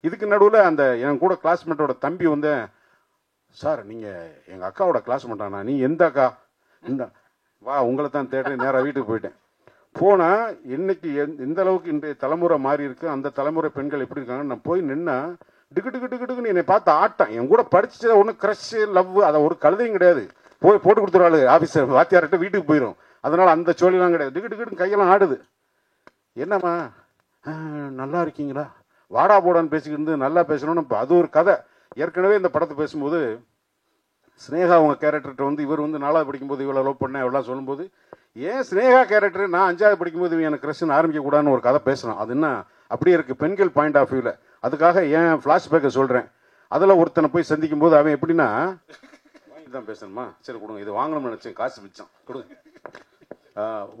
இதுக்கு நடுவில் அந்த என் கூட கிளாஸ்மேட்டோட தம்பி வந்து, சார் நீங்கள் எங்கள் அக்காவோட கிளாஸ்மேட்டானா? நீ எந்த அக்கா? இந்த வா, உங்களை தான் தேடுறேன். நேராக வீட்டுக்கு போயிட்டேன். போனால் இன்னைக்கு எந்த அளவுக்கு இன்றைய தலைமுறை மாறி இருக்கு, அந்த தலைமுறை பெண்கள் எப்படி இருக்காங்கன்னு நான் போய் நின்னா டிக்கு டிக்கு டிக்கு டிக்குன்னு என்னை பார்த்து ஆட்டம். என் கூட படிச்சதை ஒன்றும் க்ரஷ் லவ் அதை ஒரு கழுதையும் கிடையாது. போய் போட்டு கொடுத்துருவாள் ஆஃபீஸர் வாத்தியார்கிட்ட, வீட்டுக்கு போயிடும். அதனால் அந்த சோழிலாம் கிடையாது. டிக்கு டிக்குன்னு கையெல்லாம் ஆடுது. என்னம்மா நல்லா இருக்கீங்களா, வாடா போடான்னு பேசிக்கிட்டு நல்லா பேசணும்னு அது ஒரு கதை. ஏற்கனவே இந்த படத்தை பேசும்போது ஸ்னேகா அவங்க கேரக்டர்கிட்ட வந்து இவர் வந்து 4வது படிக்கும்போது இவ்வளோ லவ் பண்ணேன் எவ்வளோ சொல்லும்போது, ஏன் ஸ்னேகா கேரக்டர் நான் 5வது படிக்கும்போது எனக்கு க்ரஷ்னு ஆரம்பிக்கக்கூடாதுன்னு ஒரு கதை பேசணும். அது என்ன அப்படியே இருக்குது பெண்கள் பாயிண்ட் ஆஃப் வியூவில். அதுக்காக ஏன் ஃப்ளாஷ்பேக்கை சொல்கிறேன். அதில் ஒருத்தனை போய் சந்திக்கும் போது அவன் எப்படின்னா, வாங்கி தான் பேசணுமா, சரி கொடுங்க, இது வாங்கணும்னு நினச்சேன், காசு மிச்சம் கொடுங்க.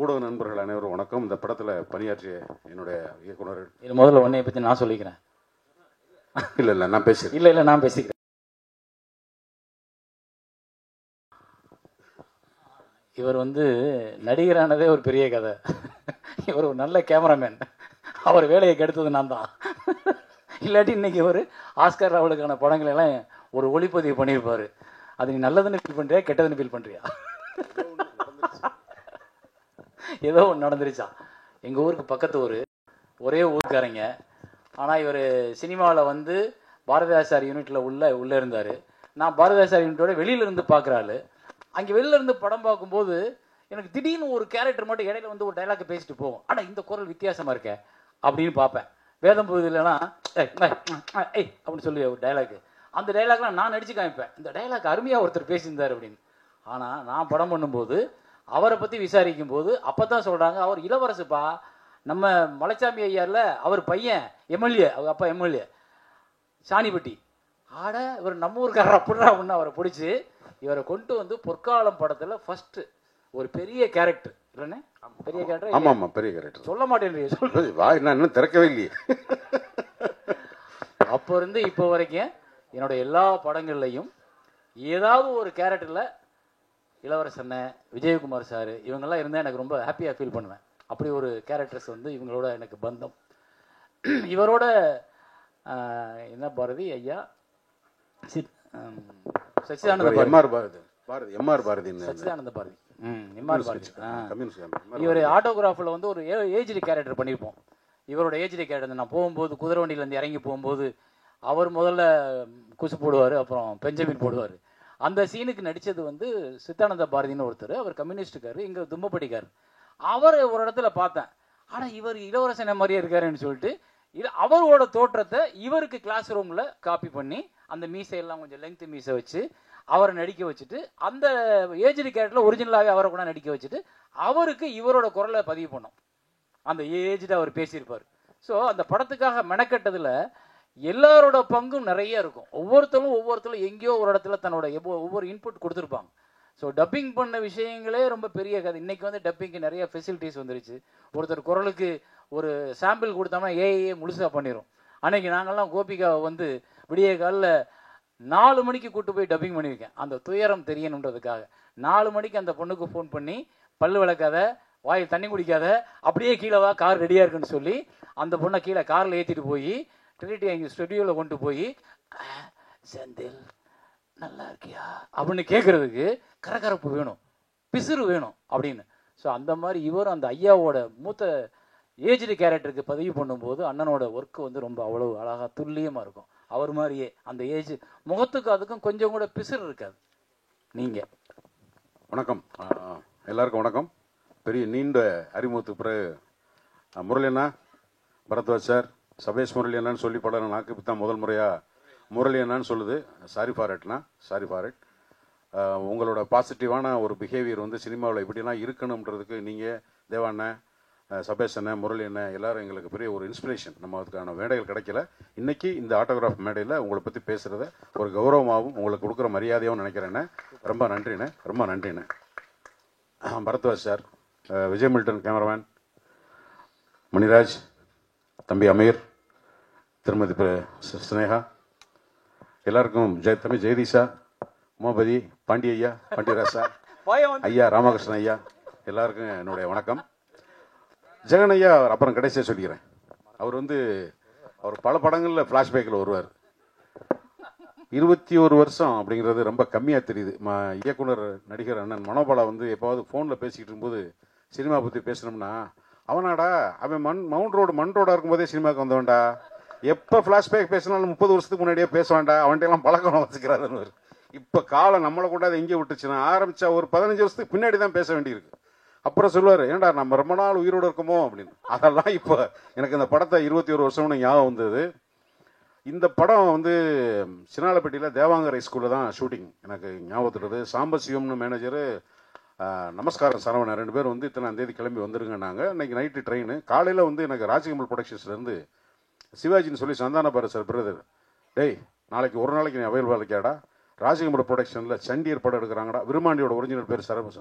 ஊடக நண்பர்கள் அனைவரும் வணக்கம். இந்த படத்தில் பணியாற்றிய என்னுடைய இயக்குனர், இது முதல்ல உன்னைய பற்றி நான் சொல்லிக்கிறேன். இல்லை நான் பேசுகிறேன். இல்லை நான் பேசிக்கிறேன். இவர் வந்து நடிகரானதே ஒரு பெரிய கதை. இவர் ஒரு நல்ல கேமராமேன். அவர் வேலையை கெடுத்தது நான் தான். இல்லாட்டி இன்னைக்கு ஒரு ஆஸ்கர் அவளுக்கான படங்கள் எல்லாம் ஒரு ஒளிப்பதிவு பண்ணியிருப்பாரு. அது நீ நல்லதுன்னு ஃபீல் பண்ணுறியா கெட்டதுன்னு ஃபீல் பண்ணுறியா? ஏதோ ஒன்று நடந்துருச்சா. எங்கள் ஊருக்கு பக்கத்து ஊர், ஒரே ஊருக்காரங்க. ஆனால் இவர் சினிமாவில் வந்து பாரதிதாசார் யூனிட்டில் உள்ளே இருந்தார். நான் பாரதிதாசார் யூனிட்டோட வெளியிலேருந்து பார்க்குறாள். அங்கே வெளியிலேருந்து படம் பார்க்கும்போது எனக்கு திடீர்னு ஒரு கேரக்டர் மட்டும் இடையில வந்து ஒரு டைலாக் பேசிட்டு போகும். ஆனால் இந்த குரல் வித்தியாசமாக இருக்க அப்படின்னு பார்ப்பேன். வேதம் போகுது இல்லைன்னா ஏய் அப்படின்னு சொல்லி ஒரு டைலாக். அந்த டைலாக்லாம் நான் நடிச்சு காமிப்பேன். இந்த டைலாக் அருமையாக ஒருத்தர் பேசியிருந்தார் அப்படின்னு. ஆனால் நான் படம் பண்ணும்போது அவரை பற்றி விசாரிக்கும் போது அப்போ தான் சொல்கிறாங்க, அவர் இளவரசுப்பா, நம்ம மலைச்சாமி ஐயாரில் அவர் பையன் எம்எல்ஏ, அவர் அப்பா எம்எல்ஏ சாணிப்பட்டி. ஆட இவர் நம்ம ஊருக்காரர் அப்படின்னா அப்படின்னு அவரை பிடிச்சி இவரை கொண்டு வந்து பொற்காலம் படத்தில் ஃபர்ஸ்ட் ஒரு பெரிய கேரக்டர் இல்லைண்ணே, பெரிய கேரக்டர். ஆமாம் பெரிய கேரக்டர். சொல்ல மாட்டேன், சொல்றது வா, இன்னும் திறக்கவே இல்லையே. அப்போ இருந்து இப்போ வரைக்கும் என்னோட எல்லா படங்கள்லையும் ஏதாவது ஒரு கேரக்டரில் இளவரசன், விஜயகுமார் சார் இவங்கெல்லாம் இருந்தால் எனக்கு ரொம்ப ஹாப்பியாக ஃபீல் பண்ணுவேன். அப்படி ஒரு கேரக்டர்ஸ் வந்து இவங்களோட எனக்கு பந்தம். இவரோட என்ன பாரதி ஐயா, சச்சிதானந்த பாரதி, சச்சிதானந்த பாரதி, எம்ஆர் பாரதி. இவர் ஆட்டோகிராஃபில் வந்து ஒரு ஏஜ்டி கேரக்டர் பண்ணியிருப்போம். இவரோட ஏஜ்டி கேரக்டர் நான் போகும்போது குதிரை வண்டியிலேருந்து இறங்கி போகும்போது அவர் முதல்ல குசு போடுவார், அப்புறம் பெஞ்சமின் போடுவார். அந்த சீனுக்கு நடித்தது வந்து சித்தானந்த பாரதின்னு ஒருத்தர். அவர் கம்யூனிஸ்டுக்கார், இங்கே தும்பப்பட்டிக்கார். அவர் ஒரு இடத்துல பார்த்தேன், ஆனால் இவர் இளவரசனை மாதிரியே இருக்காருன்னு சொல்லிட்டு அவரோட தோற்றத்தை இவருக்கு கிளாஸ் ரூமில் காப்பி பண்ணி அந்த மீசையெல்லாம் கொஞ்சம் லெங்க்த்து மீசை வச்சு அவரை நடிக்க வச்சுட்டு, அந்த ஏஜ்டி கேரக்டரில் ஒரிஜினலாகவே அவரை கூட நடிக்க வச்சுட்டு அவருக்கு இவரோட குரலை பதிவு பண்ணோம். அந்த ஏஜ்டு அவர் பேசியிருப்பார். ஸோ அந்த படத்துக்காக மெனக்கட்டதில் எல்லாரோட பங்கும் நிறைய இருக்கும். ஒவ்வொருத்தரும் எங்கேயோ ஒரு இடத்துல தன்னோட ஒவ்வொரு இன்புட் கொடுத்துருப்பாங்க. ஸோ டப்பிங் பண்ண விஷயங்களே ரொம்ப பெரிய கதை. இன்றைக்கி வந்து டப்பிங்க்கு நிறைய ஃபெசிலிட்டிஸ் வந்துருச்சு. ஒருத்தர் குரலுக்கு ஒரு சாம்பிள் கொடுத்தோம்னா ஏஐயே முழுசாக பண்ணிடும். அன்றைக்கி நாங்கள்லாம் கோபிகாவை வந்து விடிய காலில் 4 மணிக்கு கூட்டு போய் டப்பிங் பண்ணியிருக்கேன். அந்த துயரம் தெரியணுன்றதுக்காக 4 மணிக்கு அந்த பொண்ணுக்கு ஃபோன் பண்ணி பல்லு விளக்காத, வாயில் தண்ணி குடிக்காத, அப்படியே கீழே வா, கார் ரெடியாக இருக்குன்னு சொல்லி அந்த பொண்ணை கீழே காரில் ஏற்றிட்டு போய் ட்ரினிட்டி எங்கள் ஸ்டுடியோவில் கொண்டு போய் செந்தில் நல்லா இருக்கியா அப்படின்னு கேட்குறதுக்கு கரகரப்பு வேணும், பிசுறு வேணும் அப்படின்னு. ஸோ அந்த மாதிரி இவரும் அந்த ஐயாவோட மூத்த ஏஜ்டு கேரக்டருக்கு பதிவு பண்ணும்போது அண்ணனோட ஒர்க்கு வந்து ரொம்ப அவ்வளோ அழகாக துல்லியமாக இருக்கும். அவர் மாதிரியே அந்த ஏஜ் முகத்துக்கு அதுக்கும் கொஞ்சம் கூட பிசுறு இருக்காது. நீங்கள் வணக்கம், எல்லாருக்கும் வணக்கம். பெரிய நீண்ட அறிமுகத்துக்கு பிறகு முரளியண்ணா, பரத்வாஜ் சார், சபேஷ் முரளியண்ணான்னு சொல்லி படம் நாக்கு தான் முதல் முறையாக முரளியண்ணான்னு சொல்லுது. Sorry for it. உங்களோட பாசிட்டிவான ஒரு பிஹேவியர் வந்து சினிமாவில் இப்படிலாம் இருக்கணுன்றதுக்கு நீங்கள் தேவாண்ணன், சபேஷ் அண்ணன், முரளி அண்ணன் எல்லாரும் எங்களுக்கு பெரிய ஒரு இன்ஸ்பிரேஷன். நம்ம அதுக்கான மேடைகள் கிடைக்கல. இன்றைக்கி இந்த ஆட்டோகிராஃப் மேடையில் உங்களை பற்றி பேசுகிறத ஒரு கௌரவமாகவும் உங்களுக்கு கொடுக்குற மரியாதையாகவும் நினைக்கிறேண்ணே. ரொம்ப நன்றிண்ணே. பரத்வாஜ் சார், விஜய் மில்டன் கேமராமேன், மணிராஜ், தம்பி அமீர், திருமதி ஸ்னேகா, எல்லாருக்கும் தம்பி ஜெயதீஷா, உமாபதி, பாண்டி ஐயா, பாண்டியராசா ஐயா, ராமகிருஷ்ணன் ஐயா, எல்லாருக்கும் என்னுடைய வணக்கம். ஜெகன் ஐயா அப்புறம் கடைசியாக சொல்லிக்கிறேன். அவர் வந்து அவர் பல படங்களில் ஃப்ளாஷ்பேக்கில் வருவார். 21 வருஷம் அப்படிங்கிறது ரொம்ப கம்மியாக தெரியுது. இயக்குனர் நடிகர் அண்ணன் மனோபாலா வந்து எப்போவாவது ஃபோனில் பேசிக்கிட்டு இருக்கும்போது சினிமா பற்றி பேசணும்னா, அவனாடா அவன் மவுண்ட் ரோடு மண் ரோடாக இருக்கும்போதே சினிமாவுக்கு வந்தவன்டா, எப்போ ஃப்ளாஷ்பேக் பேசினாலும் 30 வருஷத்துக்கு முன்னாடியே பேசுவான்டா, அவன்கிட்ட எல்லாம் பழக்கம் வச்சுக்கிறாருன்னு. இப்போ காலம் நம்மளை கொண்டாது எங்கே விட்டுச்சுன்னா, ஆரம்பித்தா ஒரு 15 வருஷத்துக்கு பின்னாடி தான் பேச வேண்டியிருக்கு. அப்புறம் சொல்லுவார், ஏன்டா நம்ம ரொம்ப நாள் உயிரோடு இருக்கமோ அப்படின்னு. அதெல்லாம் இப்போ எனக்கு இந்த படத்தை 21 வருஷம்னு ஞாபகம் வந்தது. இந்த படம் வந்து சின்னாலப்பட்டியில் தேவாங்கரை ஸ்கூலில் தான் ஷூட்டிங் எனக்கு ஞாபகத்துறது. சாம்பசிவம்னு மேனேஜரு, நமஸ்காரம் சரவணன் 2 பேர் வந்து இத்தனை தேதி கிளம்பி வந்துருங்க. நாங்கள் இன்னைக்கு நைட்டு ட்ரெயின். காலையில் வந்து எனக்கு ராஜகமல் ப்ரொடக்ஷன்ஸ்லேருந்து சிவாஜின்னு சொல்லி சந்தான பாரு சார் பிரதர், டேய் நாளைக்கு ஒரு நாளைக்கு நீ அவைலபிளாக இருக்கியாடா, ராஜகமல் ப்ரொடக்ஷனில் சண்டியர் படம் எடுக்கிறாங்கடா. விருமாண்டியோட ஒரிஜினல் பேர்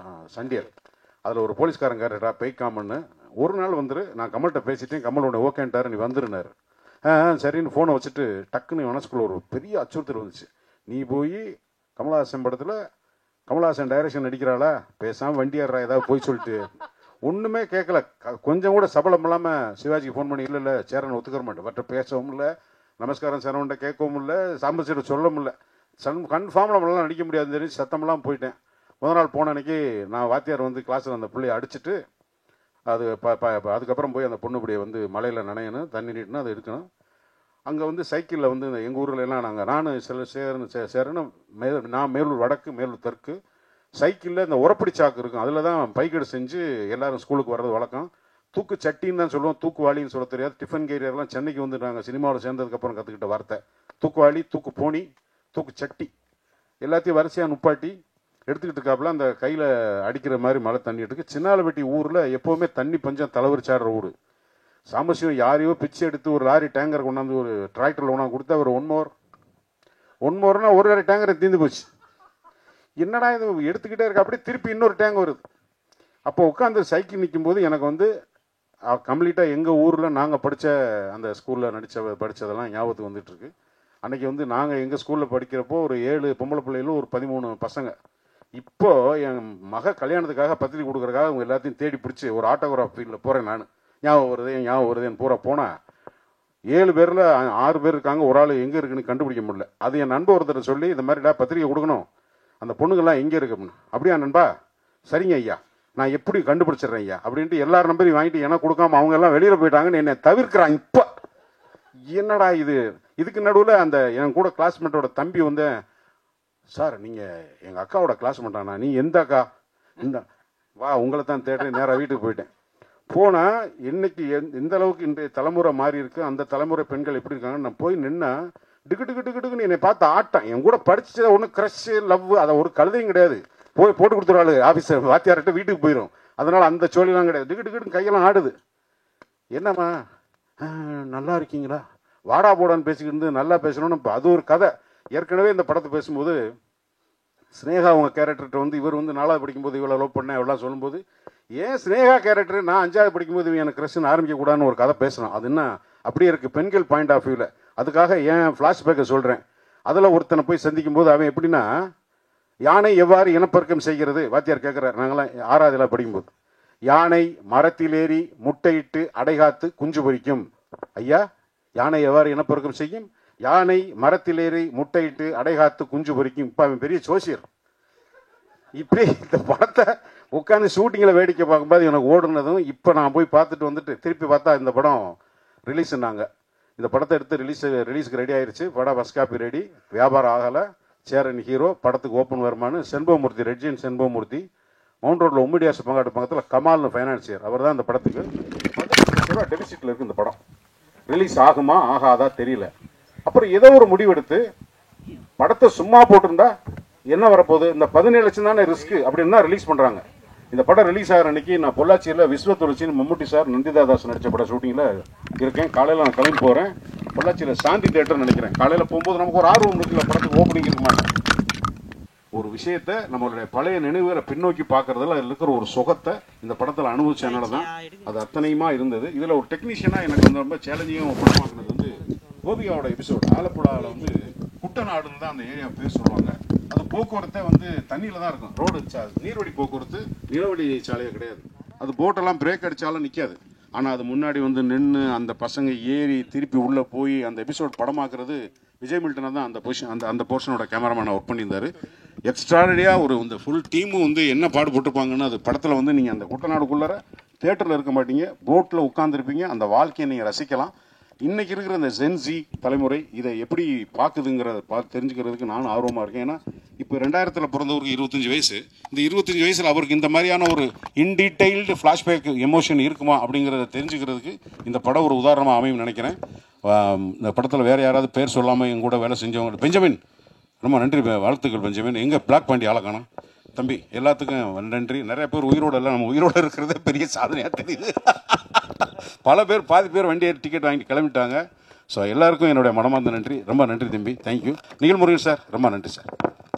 சண்டியர், அதில் ஒரு போலீஸ்காரன் கேரக்டரா பெய்காமன்னு, ஒரு நாள் வந்துரு, நான் கமல்கிட்ட பேசிட்டேன், கமலோட ஓகேன்ட்டாரு, நீ வந்துருனாரு. சரின்னு ஃபோனை வச்சுட்டு டக்குன்னு மனசுக்குள்ள ஒரு பெரிய அச்சுறுத்தல் வந்துச்சு. நீ போய் கமலஹாசன் படத்தில் கமலஹாசன் டைரக்ஷன் நடிக்கிறாளா, பேசாமல் வண்டி ஏறா ஏதாவது போய் சொல்லிட்டு. ஒன்றுமே கேட்கல, கொஞ்சம் கூட சபலம் இல்லாமல் சிவாஜிக்கு ஃபோன் பண்ணி, இல்லை சேரன் ஒத்துக்கிற மாட்டேன், மற்ற பேசவும் இல்லை, நமஸ்காரம் சரவண்ட கேட்கவும் இல்லை, சாம்பசிட்ட சொல்லவும் இல்லை, கன்ஃபார்ம் நம்மளாம் நடிக்க முடியாதுன்னு தெரிஞ்சு சத்தமெல்லாம் போயிட்டேன். முதல் நாள் போன அன்னைக்கு நான் வாத்தியார் வந்து கிளாஸில் அந்த பிள்ளையை அடிச்சுட்டு, அது அதுக்கப்புறம் போய் அந்த பொண்ணுப்படியை வந்து மலையில் நனையணும், தண்ணி நீட்டணும், அதை எடுக்கணும். அங்கே வந்து சைக்கிளில் வந்து எங்கள் ஊரில் எல்லாம் நான் சேரன்னு நான் மேலூர் வடக்கு மேலூர் தெற்கு சைக்கிளில் இந்த உரப்படி சாக்கு இருக்கும், அதில் தான் பைக்கெடு செஞ்சு எல்லாரும் ஸ்கூலுக்கு வர்றது வழக்கம். தூக்கு சட்டின்னு தான் சொல்லுவோம், தூக்குவாளின்னு சொல்ல தெரியாது. டிஃபன் கேரியர்லாம் சென்னைக்கு வந்து நாங்கள் சினிமாவில் சேர்ந்ததுக்கப்புறம் கற்றுக்கிட்ட வார்த்தை. தூக்குவாளி, தூக்கு போனி, தூக்கு சட்டி எல்லாத்தையும் வரிசையாக நுப்பாட்டி எடுத்துக்கிட்டு இருக்காப்புல. அந்த கையில் அடிக்கிற மாதிரி மழை தண்ணி எடுத்து. சின்னாலப்பட்டி ஊரில் எப்போவுமே தண்ணி பஞ்சம் தலைவரிச்சாடுற ஊர். சாம்பசியம் யாரையோ பிச்சு எடுத்து ஒரு லாரி டேங்கர் கொண்டாந்து ஒரு டிராக்டரில் கொண்டாந்து கொடுத்தா ஒரு ஒன் மோர்னா ஒரு லாரி டேங்கரை தீர்ந்து போச்சு. என்னடா இது எடுத்துக்கிட்டே இருக்க, அப்படியே திருப்பி இன்னொரு டேங்க் வருது. அப்போ உட்காந்து சைக்கிள் நிற்கும் போது எனக்கு வந்து கம்ப்ளீட்டாக எங்கள் ஊரில் நாங்கள் படித்த அந்த ஸ்கூலில் படித்ததெல்லாம் ஞாபகத்துக்கு வந்துட்டு இருக்கு. அன்னைக்கு வந்து நாங்கள் எங்கள் ஸ்கூலில் படிக்கிறப்போ ஒரு 7 பொம்பளை பிள்ளைகளும் ஒரு 13 பசங்க. இப்போ என் மக கல்யாணத்துக்காக பத்திரிக்கை கொடுக்குறதுக்காக அவங்க எல்லாத்தையும் தேடி பிடிச்சி ஒரு ஆட்டோகிராஃப் ஃபீல்டில் போகிறேன் நான். ஞாபகம் வருதேன்னு பூரா போனால் 7 பேரில் 6 பேர் இருக்காங்க, ஒரு ஆள் எங்கே இருக்குன்னு கண்டுபிடிக்க முடியல. அது என் நண்பர் ஒருத்தர் சொல்லி, இந்த மாதிரிடா பத்திரிக்கை கொடுக்கணும், அந்த பொண்ணுங்கள்லாம் எங்கே இருக்கு அப்படியா நண்பா, சரிங்க ஐயா நான் எப்படி கண்டுபிடிச்சிடுறேன் ஐயா அப்படின்ட்டு எல்லார் நம்பரையும் வாங்கிட்டு எனக்கு கொடுக்காம அவங்க எல்லாம் வெளியில் போயிட்டாங்கன்னு என்னை தவிர்க்கிறான். இப்போ என்னடா இது, இதுக்கு நடுவில் அந்த என் கூட கிளாஸ்மேட்டோட தம்பி வந்து, சார் நீங்கள் எங்கள் அக்காவோட கிளாஸ்மேட்டானா, நீ எந்த அக்கா, இந்த வா உங்களை தான் தேடுறேன், நேராக வீட்டுக்கு போயிட்டேன். போனால் இன்னைக்கு எந்த அளவுக்கு இன்றைய தலைமுறை மாறி இருக்கு, அந்த தலைமுறை பெண்கள் எப்படி இருக்காங்க, நான் போய் நின்னா டிக்குன்னு என்னை பார்த்து ஆட்டம். என் கூட படிச்சத ஒன்றும் க்ரஷ் லவ் அதை ஒரு கழுதையும் கிடையாது. போய் போட்டு கொடுத்துருவாள் ஆஃபீஸர் வாத்தியார்கிட்ட, வீட்டுக்கு போயிடும். அதனால அந்த சோழிலாம் கிடையாது. டிக்குன்னு கையெல்லாம் ஆடுது. என்னம்மா நல்லா இருக்கீங்களா, வாடா போடான்னு பேசிக்கிட்டு இருந்து நல்லா பேசணும்னு. அது ஒரு கதை. ஏற்கனவே இந்த படத்தை பேசும்போது ஸ்னேகா அவங்க கேரக்டர்கிட்ட வந்து இவர் வந்து 4வது படிக்கும்போது இவ்வளோ லவ் பண்ணேன் எவ்வளோ சொல்லும்போது, ஏன் ஸ்னேகா கேரக்டர் நான் 5வது படிக்கும்போது எனக்கு க்ரஷ்ன்னு ஆரம்பிக்கக்கூடாதுன்னு ஒரு கதை பேசணும். அது என்ன அப்படியே இருக்குது பெண்கள் பாயிண்ட் ஆஃப் வியூவில். அதுக்காக ஏன் ஃப்ளாஷ்பேக்கை சொல்கிறேன். அதில் ஒருத்தனை போய் சந்திக்கும் போது அவன் எப்படின்னா, யானை எவ்வாறு இனப்பெருக்கம் செய்கிறது வாத்தியார் கேட்குறாரு. நாங்களாம் 6வதுல படிக்கும்போது, யானை மரத்திலேறி முட்டையிட்டு அடைகாத்து குஞ்சு பொரிக்கும். ஐயா யானை எவ்வாறு இனப்பெருக்கம் செய்யும், யானை மரத்திலேறி முட்டையிட்டு அடைகாத்து குஞ்சு பொரிக்கும். இப்போ அவன் பெரிய ஜோசியர். இப்படி இந்த படத்தை உட்காந்து ஷூட்டிங்கில் வேடிக்கை பார்க்கும்போது எனக்கு ஓடுனதும், இப்போ நான் போய் பார்த்துட்டு வந்துட்டு திருப்பி பார்த்தா இந்த படம் ரிலீஸ்னாங்க. இந்த படத்தை எடுத்து ரிலீஸுக்கு ரெடி ஆயிடுச்சு. படம் ஃபர்ஸ்ட் காப்பி ரெடி, வியாபாரம் ஆகலை. சேரன் ஹீரோ, படத்துக்கு ஓப்பன் வருமானு செண்பகமூர்த்தி, ரெட்ஜின் செண்பகமூர்த்தி, மவுண்ட் ரோட்டில் உம்மிடியாஸ் பங்காட்டு பக்கத்தில் கமால்னு ஃபைனான்சியர், அவர் தான் இந்த படத்துக்கு 15 லட்ச ரூபா டெபிசிட்டில் இருக்குது. இந்த படம் ரிலீஸ் ஆகுமா ஆகாதா தெரியல. அப்புறம் ஏதோ ஒரு முடிவெடுத்து படத்தை சும்மா போட்டிருந்தா என்ன வரப்போகுது, இந்த 17 லட்சம் தானே ரிஸ்க் அப்படின்னு தான் ரிலீஸ் பண்ணுறாங்க. இந்த படம் ரிலீஸ் ஆகிற அன்னைக்கு நான் பொள்ளாச்சியில் விஸ்வத்துளசின்னு மம்முட்டி சார் நந்திதாதாஸ் நடித்த படம் ஷூட்டிங்கில் இருக்கேன். காலையில் நான் கிளம்பி போகிறேன். பொள்ளாச்சியில் சாந்தி தேட்டர்னு நினைக்கிறேன். காலையில் போகும்போது நமக்கு ஒரு ஆர்வம் இருக்குல்ல, படத்துக்கு ஓப்பனிங் இருக்க மாட்டேன். ஒரு விஷயத்தை நம்மளுடைய பழைய நினைவுகளை பின்னோக்கி பார்க்கறதுல அதில் இருக்கிற ஒரு சுகத்தை இந்த படத்தில் அனுபவிச்சதுனால தான் அது அத்தனையுமா இருந்தது. இதில் ஒரு டெக்னீஷியனாக எனக்கு வந்து ரொம்ப சேலஞ்சிங்காக படமாக்குனது வந்து கோபிகாவோட எபிசோடு. ஆலப்புழாவில் வந்து குட்டநாடுன்னு தான் அந்த ஏரியா பேர் சொல்லுவாங்க. அது போக்குவரத்தை வந்து தண்ணியில் தான் இருக்கும். ரோடு நீர்வழி போக்குவரத்து, நிலவழி சாலையே கிடையாது. அது போட்டெல்லாம் பிரேக் அடித்தாலும் நிற்காது. ஆனால் அது முன்னாடி வந்து நின்று அந்த பசங்க ஏறி திருப்பி உள்ளே போய் அந்த எபிசோட் படமாக்குறது விஜய் மில்டனை தான் அந்த பொசிஷன் அந்த போர்ஷனோட கேமராமேனை ஒர்க் பண்ணியிருந்தார். எக்ஸ்ட்ராடியாக ஒரு இந்த ஃபுல் டீமும் வந்து என்ன பாடுபட்டுருப்பாங்கன்னு அது படத்தில் வந்து நீங்கள் அந்த குட்டநாடுக்குள்ளார தேட்டரில் இருக்க மாட்டீங்க, போட்டில் உட்காந்துருப்பீங்க, அந்த வாழ்க்கையை நீங்கள் ரசிக்கலாம். இன்றைக்கி இருக்கிற இந்த ஜென்சி தலைமுறை இதை எப்படி பார்க்குதுங்கிறத தெரிஞ்சுக்கிறதுக்கு நானும் ஆர்வமாக இருக்கேன். ஏன்னா இப்போ 2000 பிறந்தவருக்கு 25 வயசு. இந்த 25 வயசில் அவருக்கு இந்த மாதிரியான ஒரு இன்டீட்டெயில்டு ஃப்ளாஷ்பேக் எமோஷன் இருக்குமா அப்படிங்கிறத தெரிஞ்சுக்கிறதுக்கு இந்த படம் ஒரு உதாரணமாக அமையும் நினைக்கிறேன். இந்த படத்தில் வேறு யாராவது பேர் சொல்லாமல் எங்க கூட வேலை செஞ்சவங்க, பெஞ்சமின் ரொம்ப நன்றி, வாழ்த்துக்கள் பெஞ்சமின். எங்கே பிளாக் பாண்டி ஆளை காணோம் தம்பி, எல்லாத்துக்கும் நன்றி. நிறைய பேர் உயிரோடு இல்லை, நம்ம உயிரோடு இருக்கிறதே பெரிய சாதனையாக தெரியுது. பல பேர் பாதி பேர் வண்டி ஏறி டிக்கெட் வாங்கிட்டு கிளம்பிட்டாங்க. ஸோ எல்லாருக்கும் என்னுடைய மனமார்ந்த நன்றி, ரொம்ப நன்றி தம்பி, தேங்க்யூ. நிகழ்முருகன் சார் ரொம்ப நன்றி சார்.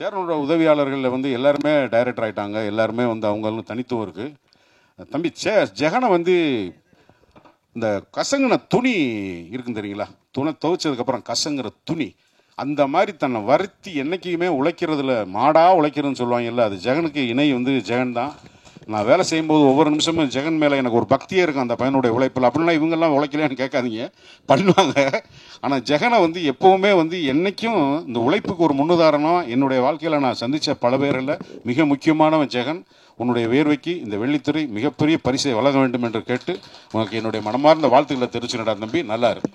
தேர்னோட உதவியாளர்களில் வந்து எல்லாருமே டைரக்டர் ஆகிட்டாங்க, எல்லாருமே வந்து அவங்களும் தனித்துவம் இருக்குது. தம்பி ஜெகனை வந்து இந்த கசங்கின துணி இருக்குன்னு தெரியுங்களா, துணை துவைச்சதுக்கப்புறம் கசங்குற துணி, அந்த மாதிரி தன்னை வருத்தி என்றைக்குமே உழைக்கிறதுல மாடாக உழைக்கிறதுன்னு சொல்லுவாங்கல்ல, அது ஜெகனுக்கு இணை வந்து ஜெகன் தான். நான் வேலை செய்யும்போது ஒவ்வொரு நிமிஷமும் ஜெகன் மேலே எனக்கு ஒரு பக்தியே இருக்கும் அந்த பையனுடைய உழைப்பில். அப்படின்னா இவங்கெல்லாம் உழைக்கலையான்னு கேட்காதீங்க, பண்ணுவாங்க. ஆனால் ஜெகனை வந்து எப்போவுமே வந்து என்றைக்கும் இந்த உழைப்புக்கு ஒரு முன்னுதாரணம். என்னுடைய வாழ்க்கையில் நான் சந்தித்த பல பேரில் மிக முக்கியமானவன் ஜெகன். உன்னுடைய வேர்வைக்கு இந்த வெள்ளித்திரை மிகப்பெரிய பரிசை வழங்க வேண்டும் என்று கேட்டு உனக்கு என்னுடைய மனமார்ந்த வாழ்த்துக்களை தெரிவிச்சுடா தம்பி, நல்லா இருக்கு.